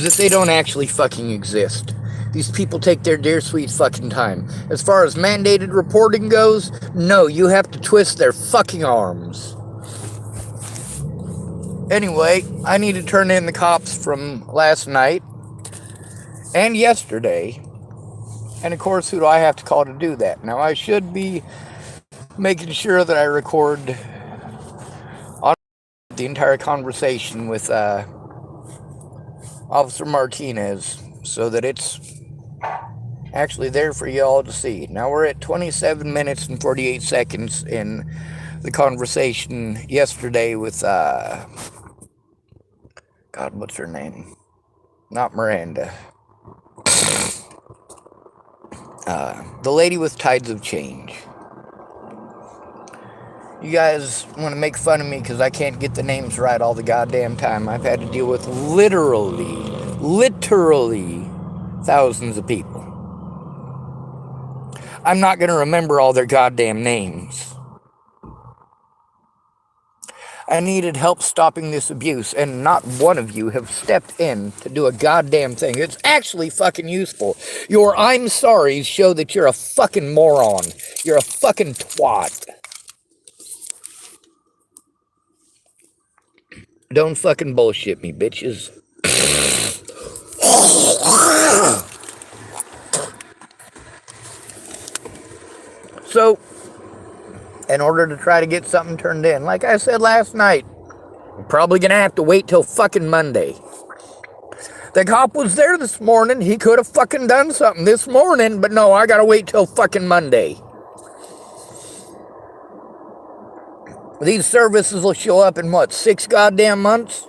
that they don't actually fucking exist. These people take their dear sweet fucking time. As far as mandated reporting goes, no, you have to twist their fucking arms. Anyway, I need to turn in the cops from last night and yesterday. And of course, who do I have to call to do that? Now, I should be making sure that I record on the entire conversation with Officer Martinez so that it's actually there for y'all to see. Now we're at 27 minutes and 48 seconds in the conversation yesterday with, God, what's her name? Not Miranda. The lady with tides of change. You guys want to make fun of me because I can't get the names right all the goddamn time. I've had to deal with literally thousands of people. I'm not going to remember all their goddamn names. I needed help stopping this abuse, and not one of you have stepped in to do a goddamn thing. It's actually fucking useful. Your I'm sorries show that you're a fucking moron. You're a fucking twat. Don't fucking bullshit me, bitches. So, in order to try to get something turned in, like I said last night, I'm probably gonna have to wait till fucking Monday. The cop was there this morning. He could have fucking done something this morning, but no, I gotta wait till fucking Monday. These services will show up in what, 6 goddamn months?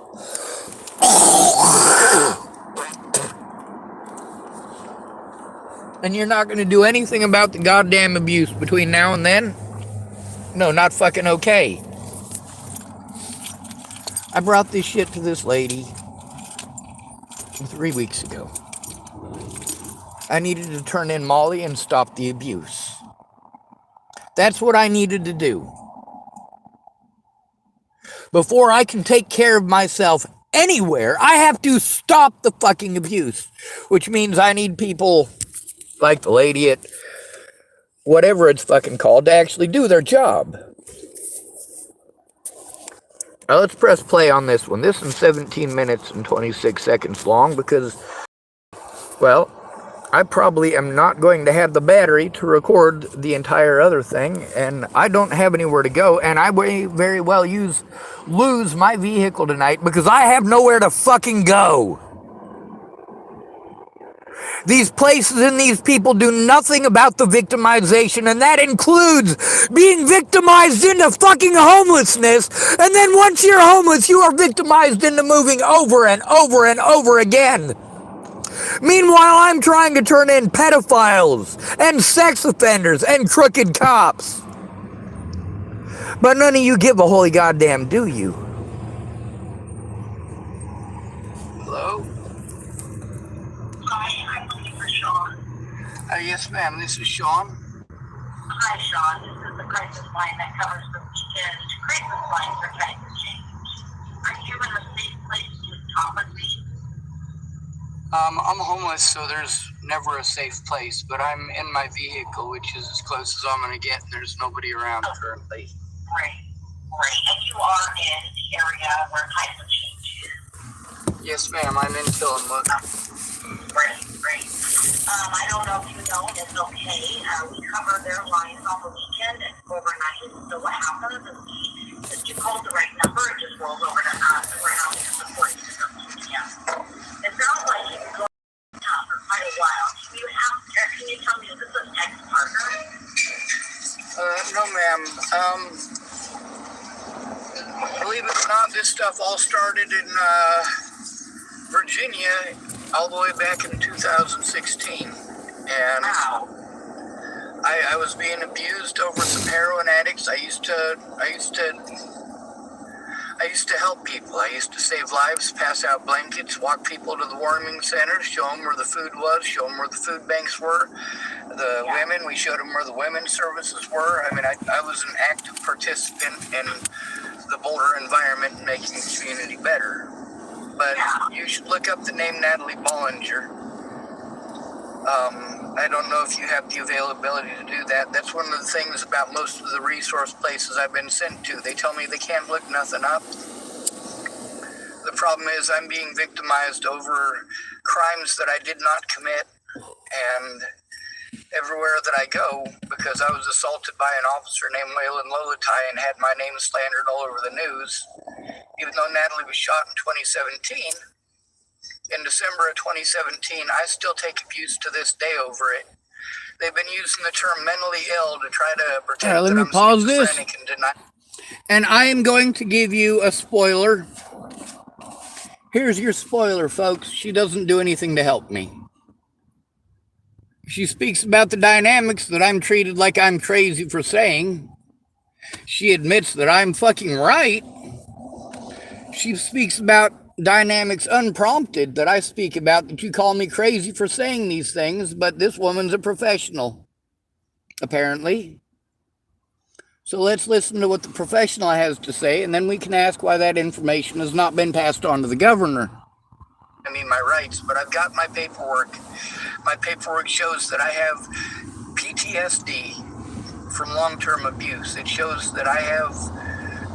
And you're not gonna do anything about the goddamn abuse between now and then? No, not fucking okay. I brought this shit to this lady 3 weeks ago. I needed to turn in Molly and stop the abuse. That's what I needed to do. Before I can take care of myself anywhere, I have to stop the fucking abuse. Which means I need people like the lady at whatever it's fucking called to actually do their job. Now let's press play on this one. This is 17 minutes and 26 seconds long because, well, I probably am not going to have the battery to record the entire other thing, and I don't have anywhere to go, and I may very well lose my vehicle tonight because I have nowhere to fucking go. These places and these people do nothing about the victimization, and that includes being victimized into fucking homelessness, and then once you're homeless, you are victimized into moving over and over and over again. Meanwhile, I'm trying to turn in pedophiles and sex offenders and crooked cops. But none of you give a holy goddamn, do you? Hello? Hi, I'm looking for Sean. Yes, ma'am. This is Sean. Hi, Sean. This is the crisis line that covers the weekend crisis line for Tides Change. Are you in a safe place to talk with me? I'm homeless, so there's never a safe place, but I'm in my vehicle, which is as close as I'm going to get, and there's nobody around currently. Great. And you are in the area where Tides Change is? Yes, ma'am. I'm in Tillamook. Great. I don't know if you know, and it's okay. We cover their lines on the weekend and overnight. So what happens is if you call the right number, it just rolls over to us, and we're happy to support you from 2 p.m. It sounds like you've been going down for quite a while. Can you tell me, is this an ex-partner? No, ma'am. Believe it or not, this stuff all started in Virginia all the way back in 2016. And I was being abused over some heroin addicts. I used to help people. I used to save lives, pass out blankets, walk people to the warming centers, show them where the food was, show them where the food banks were. The women, we showed them where the women's services were. I mean, I was an active participant in the Boulder environment and making the community better. but you should look up the name Natalie Bollinger. I don't know if you have the availability to do that. That's one of the things about most of the resource places I've been sent to. They tell me they can't look nothing up. The problem is I'm being victimized over crimes that I did not commit, and everywhere that I go, because I was assaulted by an officer named Waylon Lolatai and had my name slandered all over the news, even though Natalie was shot in 2017. In December of 2017, I still take abuse to this day over it. They've been using the term mentally ill to try to pretend All right, let me that I'm pause this. schizophrenic and deny. And I am going to give you a spoiler. Here's your spoiler, folks. She doesn't do anything to help me. She speaks about the dynamics that I'm treated like I'm crazy for saying. She admits that I'm fucking right. She speaks about dynamics unprompted that I speak about, that you call me crazy for saying these things, but this woman's a professional, apparently. So let's listen to what the professional has to say, and then we can ask why that information has not been passed on to the governor. I mean, my rights, but I've got my paperwork. My paperwork shows that I have PTSD from long-term abuse. It shows that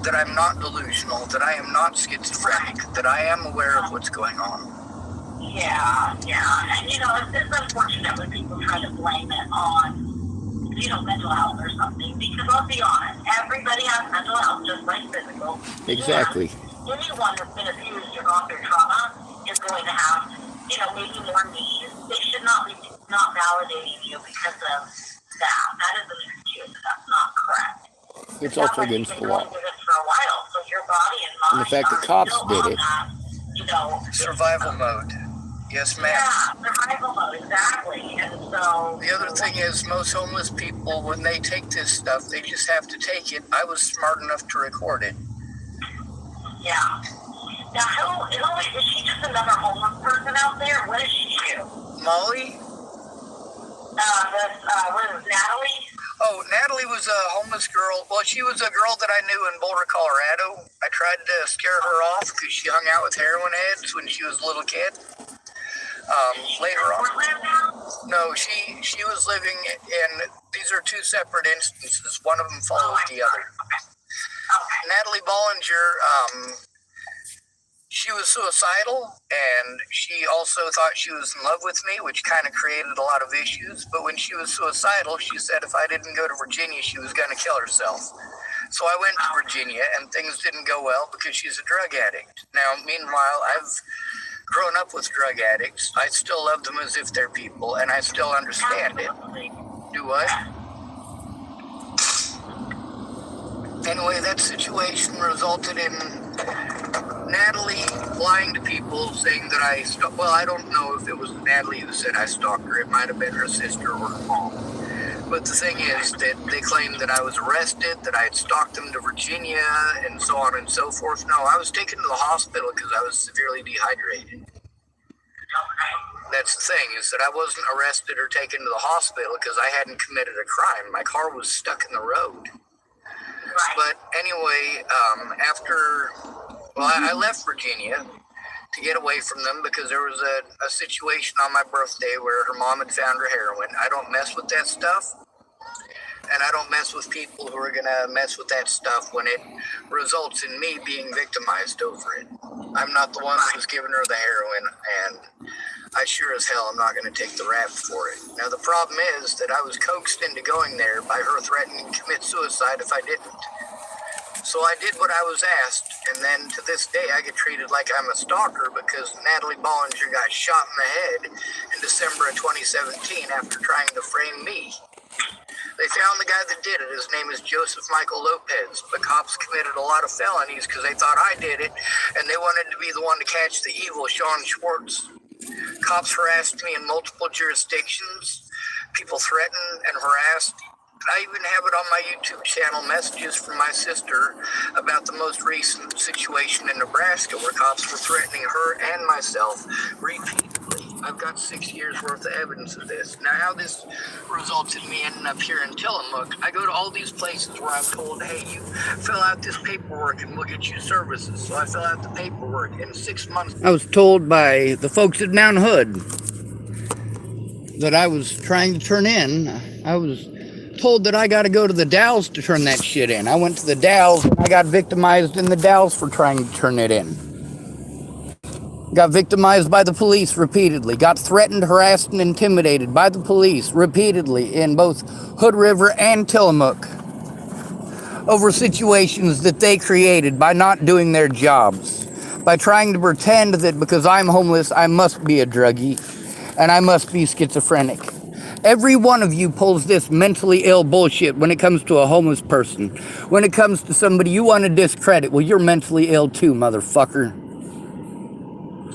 that I'm not delusional, that I am not schizophrenic, that I am aware of what's going on. Yeah. And, it's unfortunate when people try to blame it on, mental health or something, because I'll be honest, everybody has mental health, just like physical. Exactly. And anyone that's been abused or gone through trauma is going to have, maybe more needs. They should not be validating you because of that. That is an excuse. That's not correct. It's also against the law. For a while, so your body and mind. And the fact that cops did it. Survival mode. Yes, ma'am. Yeah, survival mode, exactly. And so the other thing is, most homeless people, when they take this stuff, they just have to take it. I was smart enough to record it. Yeah. Now, is she just another homeless person out there? What does she do? Molly? What is it, Natalie? Oh, Natalie was a homeless girl. Well, she was a girl that I knew in Boulder, Colorado. I tried to scare her off because she hung out with heroin heads when she was a little kid. Later on. No, she was living in, these are two separate instances. One of them follows the other. Okay. Natalie Bollinger, she was suicidal, and she also thought she was in love with me, which kind of created a lot of issues. But when she was suicidal, she said if I didn't go to Virginia, she was going to kill herself. So I went to Virginia, and things didn't go well because she's a drug addict. Now, meanwhile, I've grown up with drug addicts. I still love them as if they're people, and I still understand it. Do what? Anyway, that situation resulted in Natalie lying to people, saying that I don't know if it was Natalie who said I stalked her. It might have been her sister or her mom. But the thing is that they claimed that I was arrested, that I had stalked them to Virginia, and so on and so forth. No, I was taken to the hospital because I was severely dehydrated. That's the thing, is that I wasn't arrested or taken to the hospital because I hadn't committed a crime. My car was stuck in the road. But anyway, I left Virginia to get away from them because there was a situation on my birthday where her mom had found her heroin. I don't mess with that stuff, and I don't mess with people who are going to mess with that stuff when it results in me being victimized over it. I'm not the one that was giving her the heroin, and I sure as hell am not going to take the rap for it. Now, the problem is that I was coaxed into going there by her threatening to commit suicide if I didn't. So I did what I was asked, and then to this day I get treated like I'm a stalker because Natalie Bollinger got shot in the head in December of 2017 after trying to frame me. They found the guy that did it. His name is Joseph Michael Lopez, but cops committed a lot of felonies because they thought I did it, and they wanted to be the one to catch the evil Sean Schwartz. Cops harassed me in multiple jurisdictions. People threatened and harassed. I even have it on my YouTube channel, messages from my sister about the most recent situation in Nebraska where cops were threatening her and myself repeatedly. I've got 6 years worth of evidence of this. Now, how this results in me ending up here in Tillamook, I go to all these places where I'm told, hey, you fill out this paperwork and we'll get you services. So I fill out the paperwork. In 6 months, I was told by the folks at Mount Hood that I was trying to turn in. I was told that I got to go to the Dalles to turn that shit in. I went to the Dalles and I got victimized in the Dalles for trying to turn it in. Got victimized by the police repeatedly. Got threatened, harassed, and intimidated by the police repeatedly in both Hood River and Tillamook over situations that they created by not doing their jobs. By trying to pretend that because I'm homeless, I must be a druggie and I must be schizophrenic. Every one of you pulls this mentally ill bullshit when it comes to a homeless person. When it comes to somebody you want to discredit, well, you're mentally ill too, motherfucker.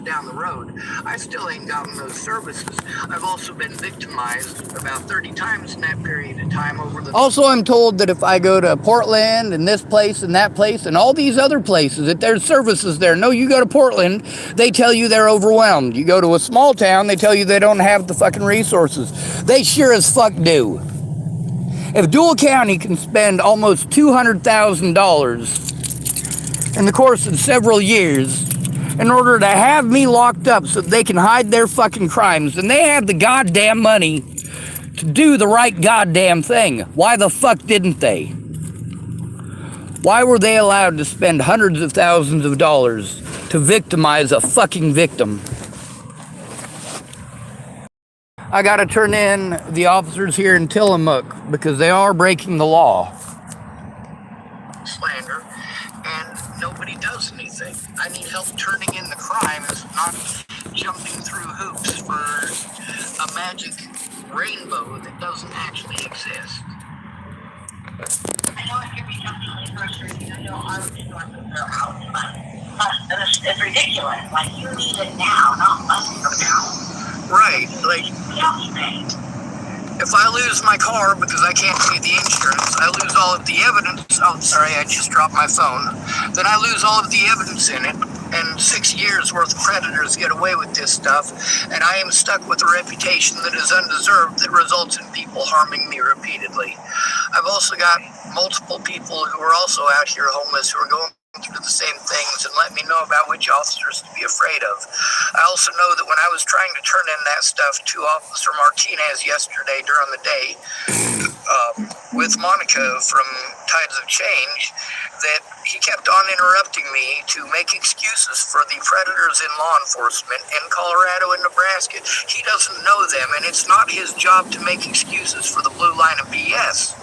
Down the road, I still ain't gotten those services. I've also been victimized about 30 times in that period of time over the... Also, I'm told that if I go to Portland and this place and that place and all these other places, that there's services there. No, you go to Portland, they tell you they're overwhelmed. You go to a small town, they tell you they don't have the fucking resources. They sure as fuck do. If Dual County can spend almost $200,000 in the course of several years in order to have me locked up so they can hide their fucking crimes, and they have the goddamn money to do the right goddamn thing, why the fuck didn't they? Why were they allowed to spend hundreds of thousands of dollars to victimize a fucking victim? I gotta turn in the officers here in Tillamook because they are breaking the law. Slander, and nobody does anything. I need help turning in the crimes, not jumping through hoops for a magic rainbow that doesn't actually exist. I know it can be definitely frustrating. I know our resources are out, but it's ridiculous. Like, you need it now, not months from now. Right, like, if I lose my car because I can't pay the insurance, I lose all of the evidence. Oh, sorry, I just dropped my phone. Then I lose all of the evidence in it, and 6 years worth of predators get away with this stuff, and I am stuck with a reputation that is undeserved that results in people harming me repeatedly. I've also got multiple people who are also out here homeless who are going through the same things and let me know about which officers to be afraid of. I also know that when I was trying to turn in that stuff to Officer Martinez yesterday during the day with Monica from Tides of Change, that he kept on interrupting me to make excuses for the predators in law enforcement in Colorado and Nebraska. He doesn't know them, and it's not his job to make excuses for the blue line of BS.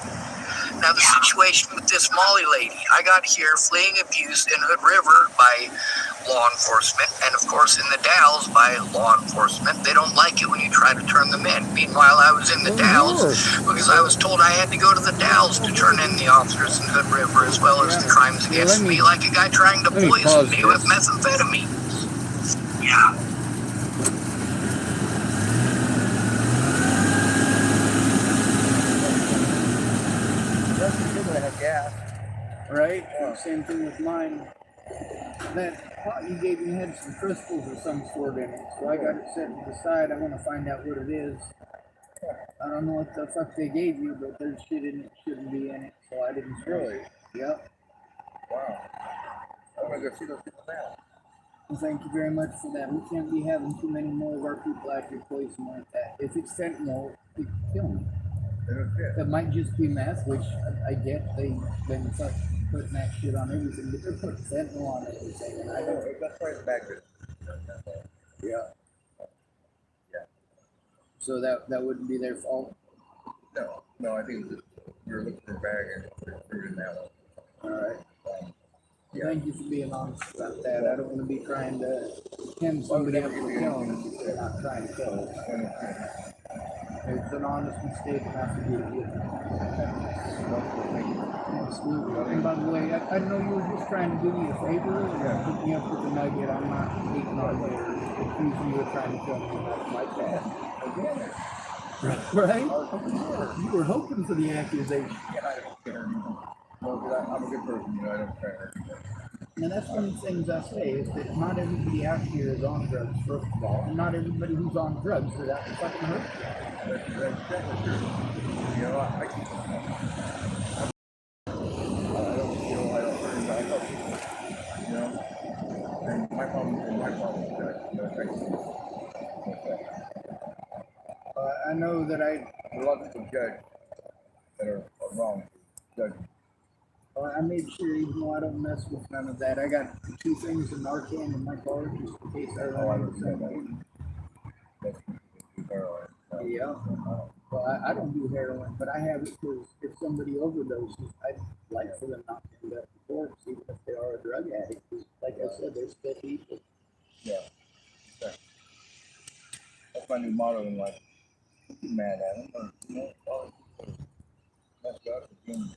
Now, the situation with this Molly lady, I got here fleeing abuse in Hood River by law enforcement, and of course in the Dalles by law enforcement. They don't like it when you try to turn them in. Meanwhile, I was in the Dalles because I was told I had to go to the Dalles to turn in the officers in Hood River, as well as the crimes against me, like a guy trying to poison me with methamphetamine. Yeah. Gas. Right? Same thing with mine. That pot you gave me had some crystals of some sort in it. So I got it set to the side. I want to find out what it is. I don't know what the fuck they gave you, but there's shit in it shouldn't be in it. So I didn't really. Yep. Wow. I'm gonna go see those people now. Well, thank you very much for that. We can't be having too many more of our people out here poison like that. If it's fentanyl, it could kill me. It might just be meth, which I get. They've been putting that shit on everything, but they're putting fentanyl on everything. And I don't. That's why it's back there. Yeah. Yeah. So that wouldn't be their fault. No, I think we were looking for a bag and we were in that one. All right. Yeah. Thank you for being honest about that. I don't want to be trying to hem somebody up for killing if they're not trying to kill them. It's an honest mistake, and I forgive you. Absolutely. And by the way, I know you were just trying to do me a favor and hook me up with a nugget. I'm not hating on you or accusing you of trying to kill me. That's my bad. Right? You were hoping for the accusation. Yeah, I don't care. No, I'm a good person. I don't try to hurt you. And that's one of the things I say is that not everybody out here is on drugs, first of all, and not everybody who's on drugs is out to fucking hurt you. That's definitely true. You know, I don't feel I don't hurt anybody. I help people. You know, and my problem is that I know that a lot of people judge that are wrong. Judge. I made sure, even though I don't mess with none of that, I got 2 things of Narcan in my car just in case I run into something. That's heroin. Yeah. Well, I don't do heroin, but I have it because if somebody overdoses, I'd like for them not to end up in court, even if they are a drug addict. 'Cause like I said, they're still people. Yeah. That's my new motto in life. Don't be mad at them, or you know, all messed up, again,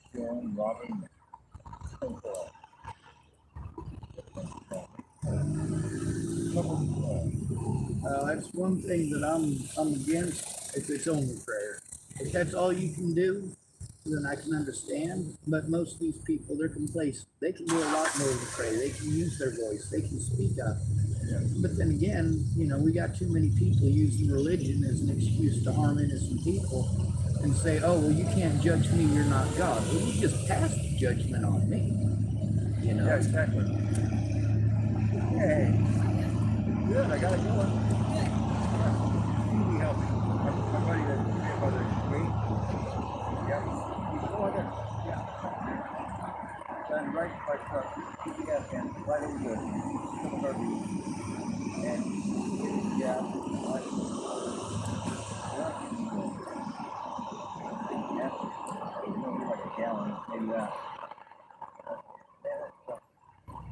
stealing, robbing. That's one thing that I'm against. If it's only prayer, if that's all you can do, then I can understand. But most of these people, they're complacent. They can do a lot more than pray. They can use their voice. They can speak up. But then again, you know, we got too many people using religion as an excuse to harm innocent people and say, "Oh, well, you can't judge me. You're not God." Well, you just passed the judgment on me. You know. Yeah, exactly. Hey, good. I gotta go. Easy help. My buddy that mother wait. Yeah. Go on there. Yeah. Done right by truck. Yeah, and right over good. Couple of and yeah. Like a gallon, maybe that.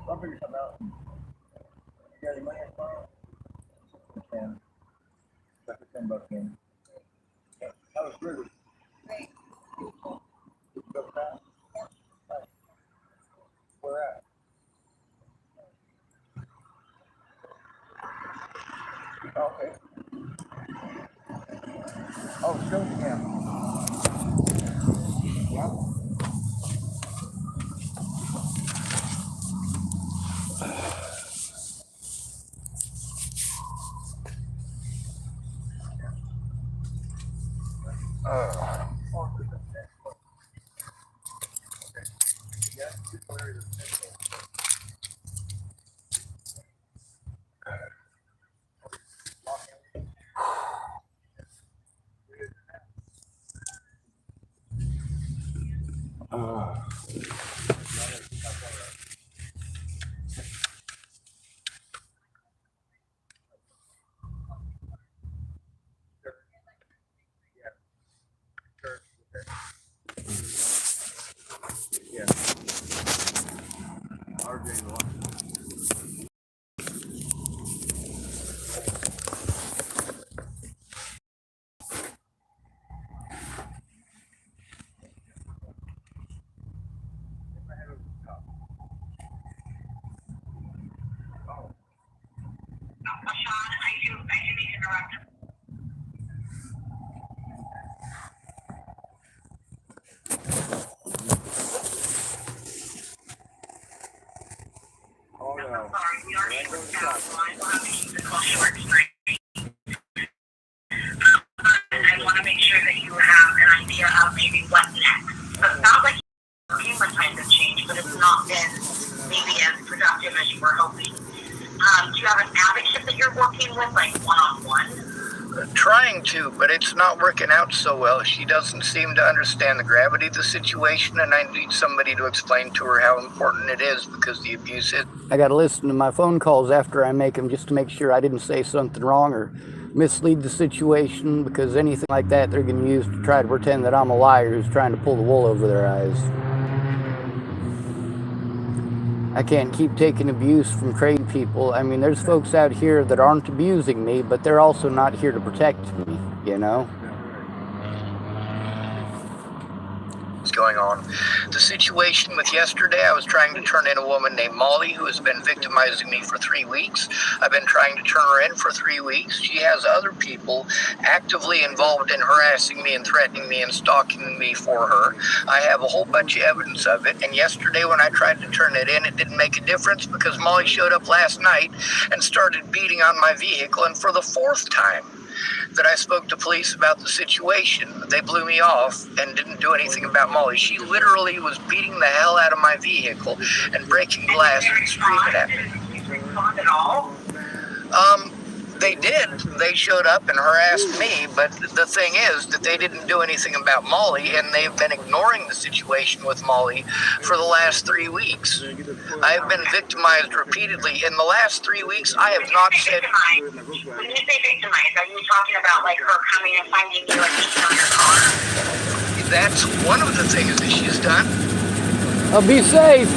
I'll figure something out. You got any money tomorrow? $10. Put $10 in. How was River? Great. Did you go fast? Yeah. Nice. Where at? Okay. Oh, show again. Yeah. Yeah. RJ Washington. Sean, I do need to interrupt. Oh no. I'm sorry, we are short staffed, so I will have to keep the call short tonight. I want to make sure that you have an idea of maybe what next. So it sounds like your payment times have changed, but it's not been maybe as productive as you were hoping. Do you have an advocate that you're working with, like one-on-one? Trying to, but it's not working out so well. She doesn't seem to understand the gravity of the situation, and I need somebody to explain to her how important it is, because the abuse is. I got to listen to my phone calls after I make them just to make sure I didn't say something wrong or mislead the situation, because anything like that they're going to use to try to pretend that I'm a liar who's trying to pull the wool over their eyes. I can't keep taking abuse from crazy people. I mean, there's folks out here that aren't abusing me, but they're also not here to protect me, you know? going on. The situation with yesterday, I was trying to turn in a woman named Molly who has been victimizing me for 3 weeks. I've been trying to turn her in for 3 weeks. She has other people actively involved in harassing me and threatening me and stalking me for her. I have a whole bunch of evidence of it, and yesterday when I tried to turn it in, it didn't make a difference because Molly showed up last night and started beating on my vehicle, and for the 4th time that I spoke to police about the situation, they blew me off and didn't do anything about Molly. She literally was beating the hell out of my vehicle and breaking glass and screaming at me. Did you respond at all? They did. They showed up and harassed me, but the thing is that they didn't do anything about Molly, and they've been ignoring the situation with Molly for the last 3 weeks. I have been victimized repeatedly. In the last 3 weeks, I have not said... When you say victimized, are you talking about like her coming and finding you and beating on your car? That's one of the things that she's done. Be safe.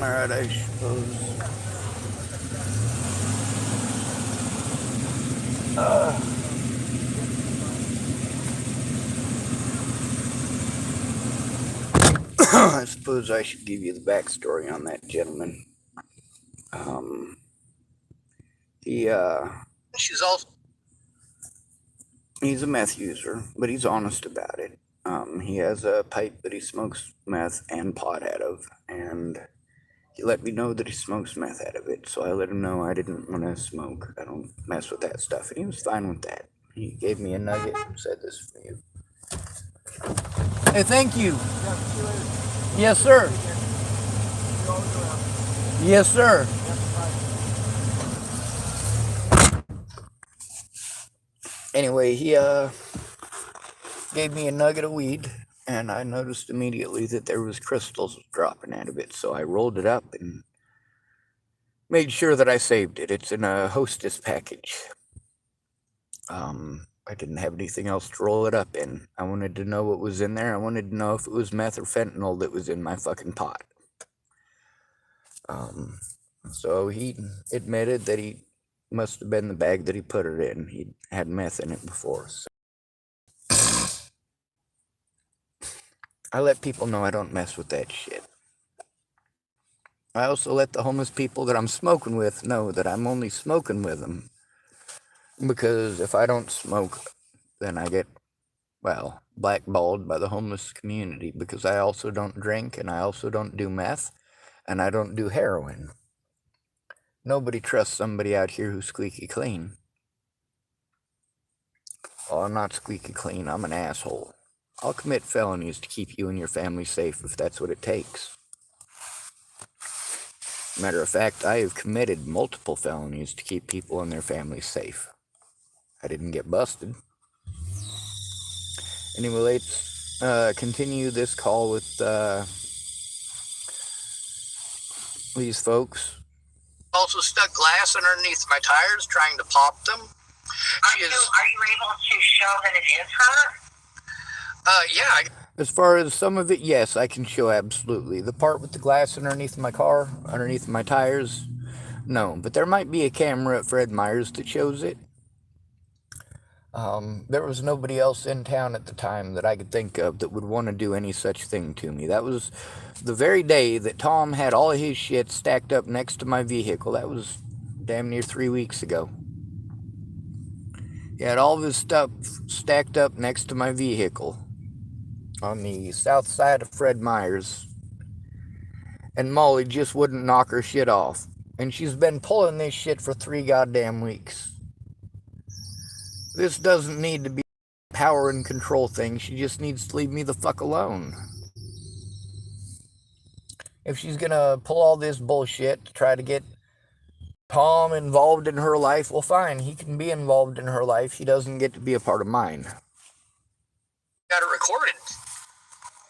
Alright, I suppose. I suppose I should give you the backstory on that gentleman. She's also... He's a meth user, but he's honest about it. He has a pipe that he smokes meth and pot out of, and he let me know that he smokes meth out of it, so I let him know I didn't want to smoke. I don't mess with that stuff, and he was fine with that. He gave me a nugget and said, "This is for you." Hey, thank you. Yes, sir. Yes, sir. Anyway, he gave me a nugget of weed, and I noticed immediately that there was crystals dropping out of it, so I rolled it up and made sure that I saved it. It's in a Hostess package. I didn't have anything else to roll it up in. I wanted to know what was in there. I wanted to know if it was meth or fentanyl that was in my fucking pot. So he admitted that he must have been the bag that he put it in. He had meth in it before. So I let people know I don't mess with that shit. I also let the homeless people that I'm smoking with know that I'm only smoking with them because if I don't smoke, then I get, well, blackballed by the homeless community because I also don't drink and I also don't do meth and I don't do heroin. Nobody trusts somebody out here who's squeaky clean. Well, I'm not squeaky clean. I'm an asshole. I'll commit felonies to keep you and your family safe if that's what it takes. Matter of fact, I have committed multiple felonies to keep people and their families safe. I didn't get busted. Anyway, let's continue this call with these folks. Also stuck glass underneath my tires trying to pop them. Are you able to show that it is her? Yeah. As far as some of it, yes, I can show absolutely. The part with the glass underneath my car, underneath my tires, no. But there might be a camera at Fred Meyer's that shows it. There was nobody else in town at the time that I could think of that would want to do any such thing to me. That was the very day that Tom had all of his shit stacked up next to my vehicle. That was damn near 3 weeks ago. He had all of his stuff stacked up next to my vehicle on the south side of Fred Meyer's, and Molly just wouldn't knock her shit off. And she's been pulling this shit for 3 goddamn weeks. This doesn't need to be a power and control thing. She just needs to leave me the fuck alone. If she's gonna pull all this bullshit to try to get Tom involved in her life, well, fine. He can be involved in her life. He doesn't get to be a part of mine. Got it recorded.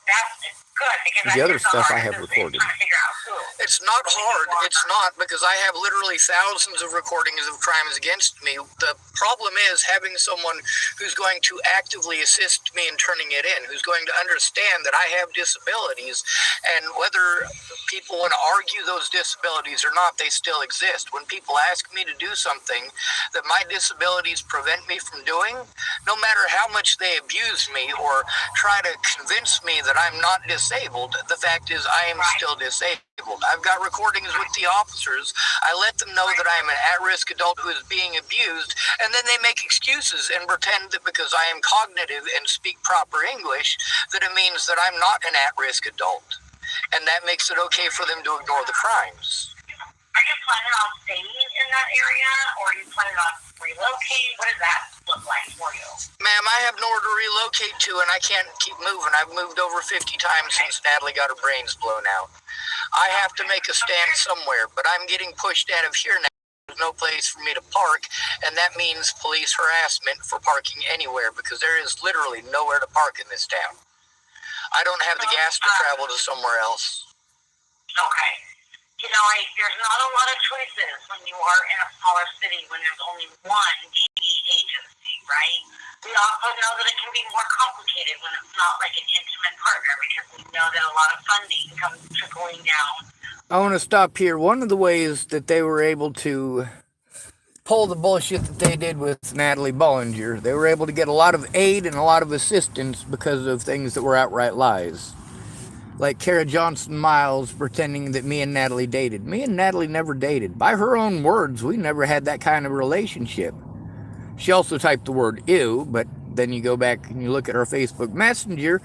That's good because the other stuff I have recorded. Trying to figure out who. It's not hard. It's not, because I have literally thousands of recordings of crimes against me. The problem is having someone who's going to actively assist me in turning it in, who's going to understand that I have disabilities, and whether people want to argue those disabilities or not, they still exist. When people ask me to do something that my disabilities prevent me from doing, no matter how much they abuse me or try to convince me that I'm not disabled, the fact is I am still disabled. I've got recordings with the officers. I let them know that I am an at-risk adult who is being abused, and then they make excuses and pretend that because I am cognitive and speak proper English, that it means that I'm not an at-risk adult. And that makes it okay for them to ignore the crimes. Are you planning on staying in that area, or are you planning on relocating? What does that look like for you? Ma'am, I have nowhere to relocate to, and I can't keep moving. I've moved over 50 times since Natalie got her brains blown out. I have to make a stand somewhere, but I'm getting pushed out of here now. There's no place for me to park, and that means police harassment for parking anywhere, because there is literally nowhere to park in this town. I don't have the gas to travel to somewhere else. Okay. You know, there's not a lot of choices when you are in a smaller city when there's only one DE agency, right? We also know that it can be more complicated when it's not like an intimate partner, because we know that a lot of funding comes trickling down. I want to stop here. One of the ways that they were able to pull the bullshit that they did with Natalie Bollinger, they were able to get a lot of aid and a lot of assistance because of things that were outright lies. Like Kara Johnson Miles pretending that me and Natalie dated. Me and Natalie never dated. By her own words, we never had that kind of relationship. She also typed the word ew, but then you go back and you look at her Facebook Messenger,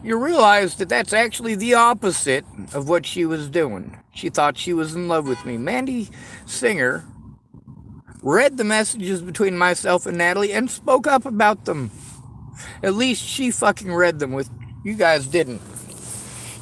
you realize that that's actually the opposite of what she was doing. She thought she was in love with me. Mandy Singer read the messages between myself and Natalie and spoke up about them. At least she fucking read them. With you guys didn't.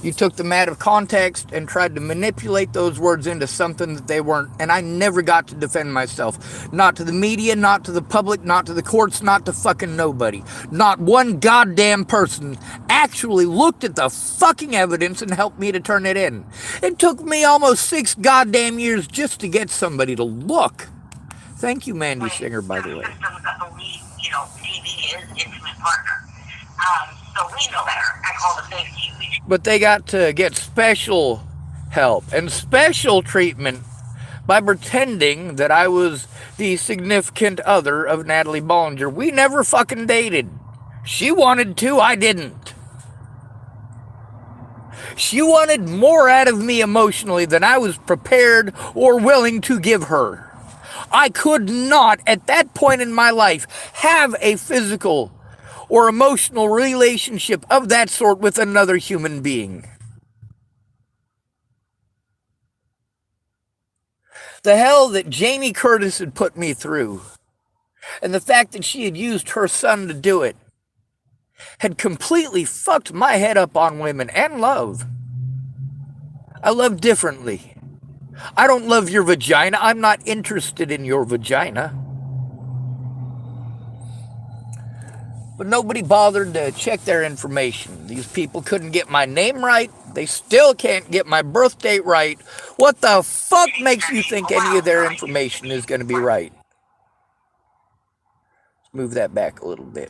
You took them out of context and tried to manipulate those words into something that they weren't, and I never got to defend myself. Not to the media, not to the public, not to the courts, not to fucking nobody. Not one goddamn person actually looked at the fucking evidence and helped me to turn it in. It took me almost 6 goddamn years just to get somebody to look. Thank you, Mandy Singer, by the way. Systems that believe, you know, DV is intimate partner. So we know better. I call the safety. But they got to get special help and special treatment by pretending that I was the significant other of Natalie Bollinger. We never fucking dated. She wanted to, I didn't. She wanted more out of me emotionally than I was prepared or willing to give her. I could not, at that point in my life, have a physical or emotional relationship of that sort with another human being. The hell that Jamie Curtis had put me through, and the fact that she had used her son to do it, had completely fucked my head up on women and love. I love differently. I don't love your vagina. I'm not interested in your vagina. But nobody bothered to check their information. These people couldn't get my name right. They still can't get my birth date right. What the fuck makes you think any of their information is going to be right? Let's move that back a little bit.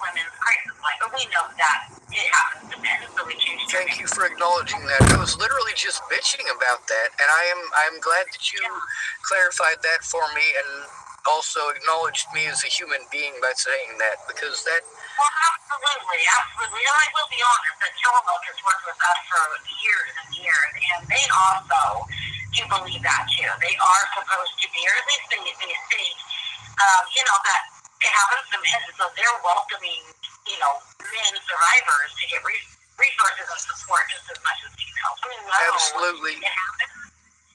Women's crisis line, but we know that it happens to men, so we changed. Thank you for acknowledging that. I was literally just bitching about that, and I'm glad that you clarified that for me and also acknowledged me as a human being by saying that, because that... Well, absolutely. And I will be honest, that Tillamook has worked with us for years and years, and they also do believe that too. They are supposed to be, or at least they state, you know, that it happens to men, so they're welcoming, you know, men survivors to get resources and support just as much as females. We know Absolutely. It happens.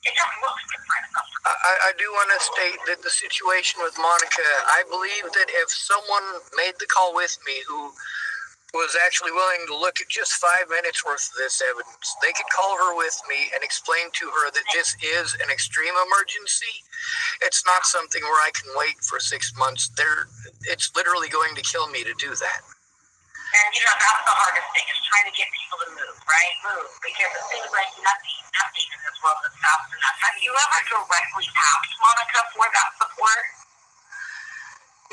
It just looks different sometimes. I do want to state that the situation with Monica, I believe that if someone made the call with me who was actually willing to look at just 5 minutes worth of this evidence, they could call her with me and explain to her that this is an extreme emergency. It's not something where I can wait for 6 months. It's literally going to kill me to do that. And that's the hardest thing is trying to get people to move, right? Move. Because it seems like nothing in this world is fast enough. Have you ever directly asked Monica for that support?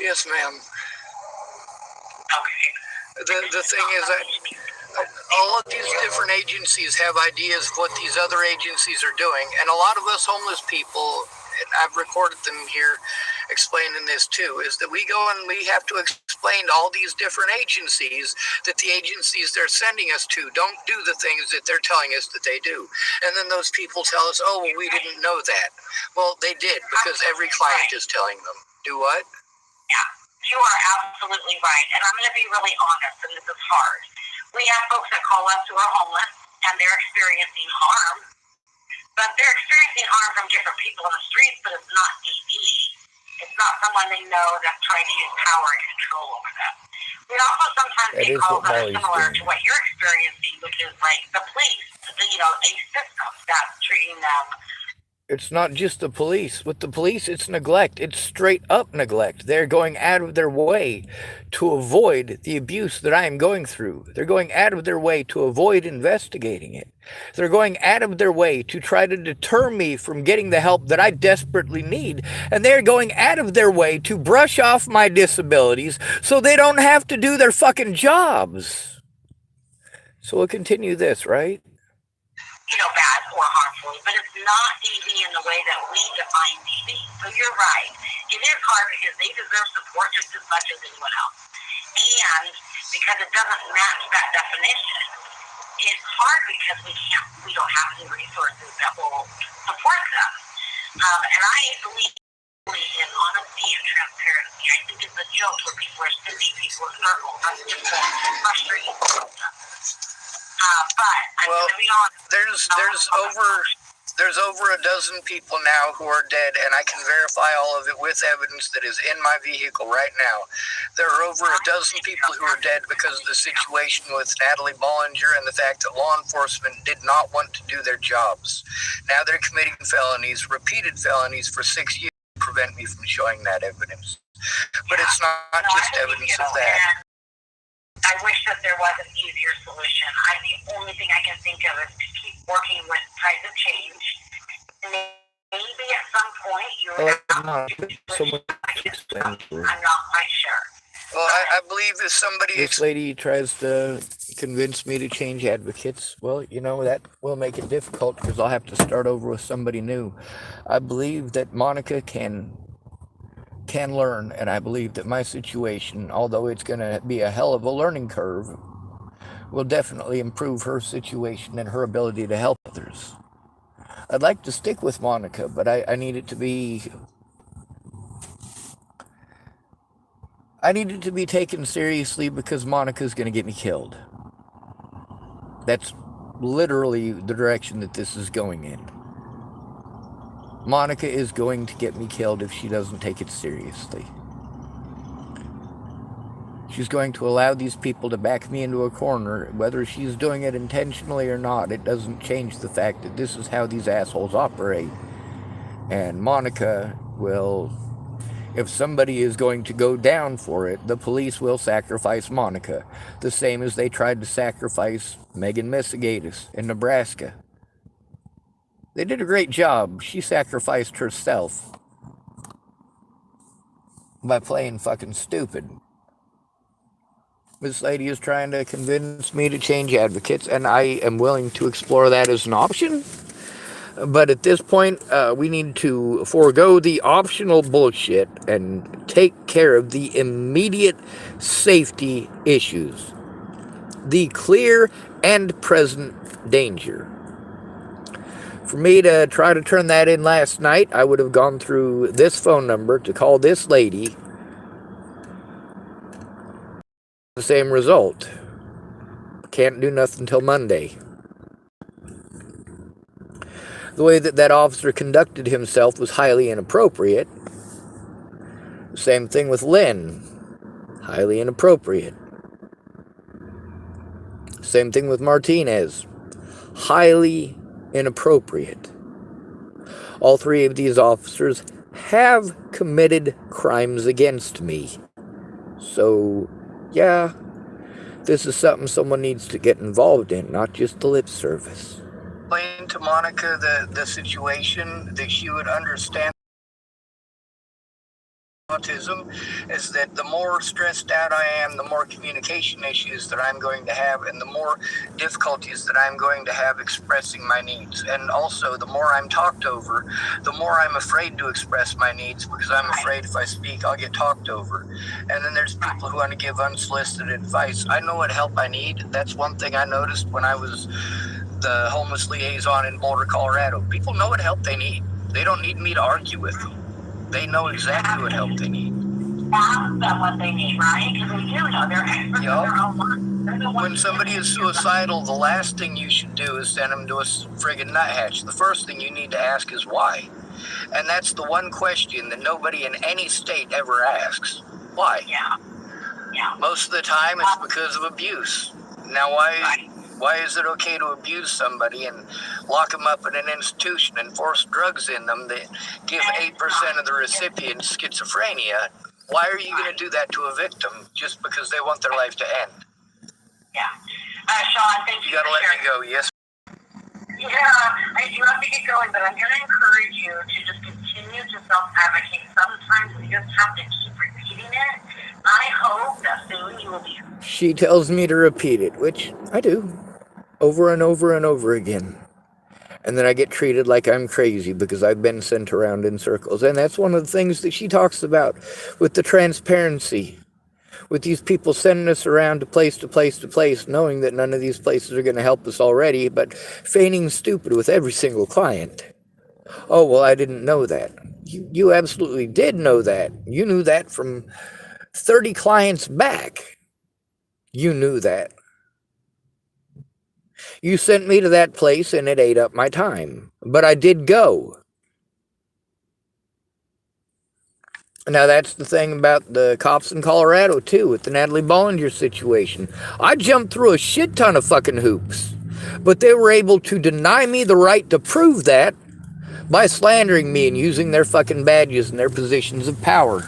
Yes, ma'am. Okay. The thing is that all of these different agencies have ideas of what these other agencies are doing, and a lot of us homeless people, and I've recorded them here explaining this too, is that we go and we have to explain to all these different agencies that the agencies they're sending us to don't do the things that they're telling us that they do. And then those people tell us, oh, well, we didn't know that. Well, they did, because every client is telling them. Do what? Yeah, you are absolutely right. And I'm going to be really honest, and this is hard. We have folks that call us who are homeless, and they're experiencing harm. But they're experiencing harm from different people in the streets, but it's not DD. It's not someone they know that's trying to use power and control over them. We also sometimes get calls that are similar to what you're experiencing, which is like the police, a system that's treating them. It's not just the police. With the police, it's neglect. It's straight up neglect. They're going out of their way to avoid the abuse that I am going through. They're going out of their way to avoid investigating it. They're going out of their way to try to deter me from getting the help that I desperately need. And they're going out of their way to brush off my disabilities so they don't have to do their fucking jobs. So we'll continue this, right? Bad or harmful, but it's not DV in the way that we define DV. So you're right. It is hard because they deserve support just as much as anyone else. And because it doesn't match that definition, it's hard because we don't have any resources that will support them. And I believe in honesty and transparency. I think it's a joke when people are sending people in circles. That's just a frustrating system. But I'm going to be honest. There's over a dozen people now who are dead, and I can verify all of it with evidence that is in my vehicle right now. There are over a dozen people who are dead because of the situation with Natalie Bollinger and the fact that law enforcement did not want to do their jobs. Now they're committing felonies, repeated felonies for 6 years to prevent me from showing that evidence. But it's not just evidence of that. I wish that there was an easier solution. The only thing I can think of is to keep working with types of change. And maybe at some point you would have to do I'm not quite sure. Well, I believe if somebody... This lady tries to convince me to change advocates. Well, that will make it difficult because I'll have to start over with somebody new. I believe that Monica can learn, and I believe that my situation, although it's going to be a hell of a learning curve, will definitely improve her situation and her ability to help others. I'd like to stick with Monica, but I need it to be... I need it to be taken seriously because Monica's going to get me killed. That's literally the direction that this is going in. Monica is going to get me killed if she doesn't take it seriously. She's going to allow these people to back me into a corner. Whether she's doing it intentionally or not, it doesn't change the fact that this is how these assholes operate. And Monica will, if somebody is going to go down for it, the police will sacrifice Monica, the same as they tried to sacrifice Megan Missigatis in Nebraska. They did a great job. She sacrificed herself by playing fucking stupid. This lady is trying to convince me to change advocates, and I am willing to explore that as an option. But at this point, we need to forego the optional bullshit and take care of the immediate safety issues. The clear and present danger. For me to try to turn that in last night, I would have gone through this phone number to call this lady. The same result. Can't do nothing till Monday. The way that officer conducted himself was highly inappropriate. Same thing with Lynn. Highly inappropriate. Same thing with Martinez. Highly inappropriate. All three of these officers have committed crimes against me. So, yeah, This is something someone needs to get involved in, not just the lip service. Explain to Monica the situation, that she would understand autism, is that the more stressed out I am, the more communication issues that I'm going to have, and the more difficulties that I'm going to have expressing my needs. And also, the more I'm talked over, the more I'm afraid to express my needs, because I'm afraid if I speak, I'll get talked over. And then there's people who want to give unsolicited advice. I know what help I need. That's one thing I noticed when I was the homeless liaison in Boulder, Colorado. People know what help they need. They don't need me to argue with them. They know exactly what help they need. Ask them what they need, right? Because they do know. They're experts in their own lives. When somebody is suicidal, the last thing you should do is send them to a friggin' nuthatch. The first thing you need to ask is why. And that's the one question that nobody in any state ever asks. Why? Yeah. Yeah. Most of the time, it's because of abuse. Now, why is it okay to abuse somebody and lock them up in an institution and force drugs in them that give 8% of the recipients schizophrenia? Why are you going to do that to a victim just because they want their life to end? Yeah. Sean, thank you. You got to let me go, yes? Yeah, I do have to get going, but I'm going to encourage you to just continue to self-advocate. Sometimes we just have to keep repeating it. I hope that soon you will be. She tells me to repeat it, which I do, over and over and over again. And then I get treated like I'm crazy because I've been sent around in circles. And that's one of the things that she talks about with the transparency, with these people sending us around to place to place to place, knowing that none of these places are going to help us already, but feigning stupid with every single client. Oh, well, I didn't know that. You absolutely did know that. You knew that from 30 clients back. You knew that. You sent me to that place and it ate up my time. But I did go. Now, that's the thing about the cops in Colorado, too, with the Natalie Bollinger situation. I jumped through a shit ton of fucking hoops. But they were able to deny me the right to prove that by slandering me and using their fucking badges and their positions of power.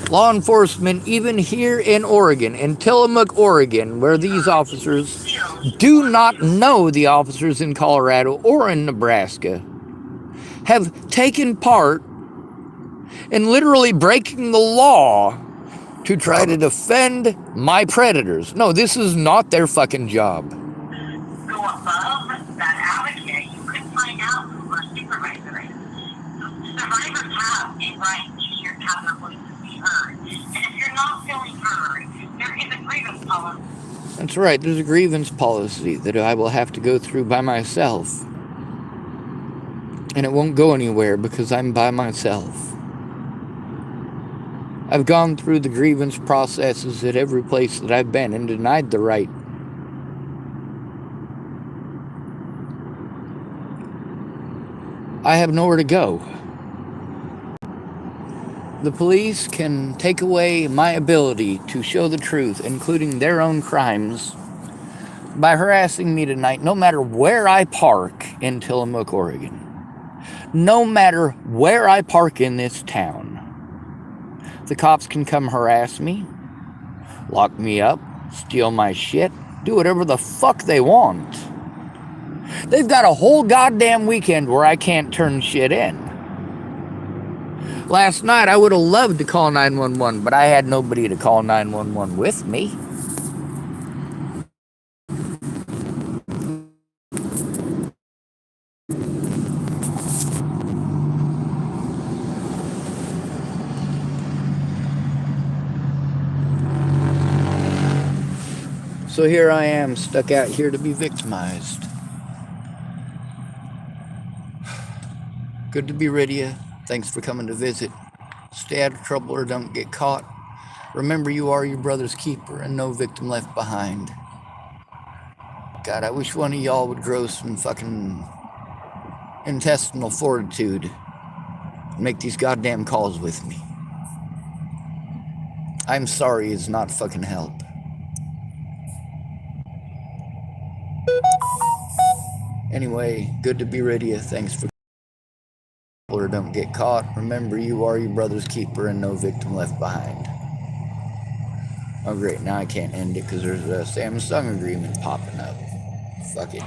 Law enforcement, even here in Oregon, in Tillamook, Oregon, where these officers do not know the officers in Colorado or in Nebraska, have taken part in literally breaking the law to try to defend my predators. No, this is not their fucking job. Go above that advocate. You could find out who our supervisor is. Survivors have a right to have their voices be heard. And if you're not feeling heard, there is a grievance policy. That's right, there's a grievance policy that I will have to go through by myself. And it won't go anywhere because I'm by myself. I've gone through the grievance processes at every place that I've been and denied the right. I have nowhere to go. The police can take away my ability to show the truth, including their own crimes, by harassing me tonight, no matter where I park in Tillamook, Oregon. No matter where I park in this town. The cops can come harass me, lock me up, steal my shit, do whatever the fuck they want. They've got a whole goddamn weekend where I can't turn shit in. Last night, I would have loved to call 911, but I had nobody to call 911 with me. So here I am, stuck out here to be victimized. Good to be rid of you. Thanks for coming to visit. Stay out of trouble or don't get caught. Remember, you are your brother's keeper and no victim left behind. God, I wish one of y'all would grow some fucking intestinal fortitude and make these goddamn calls with me. I'm sorry is not fucking help. Anyway, good to be rid of you. Thanks for or don't get caught. Remember, you are your brother's keeper and no victim left behind. Oh, great. Now I can't end it because there's a Samsung agreement popping up. Fuck it.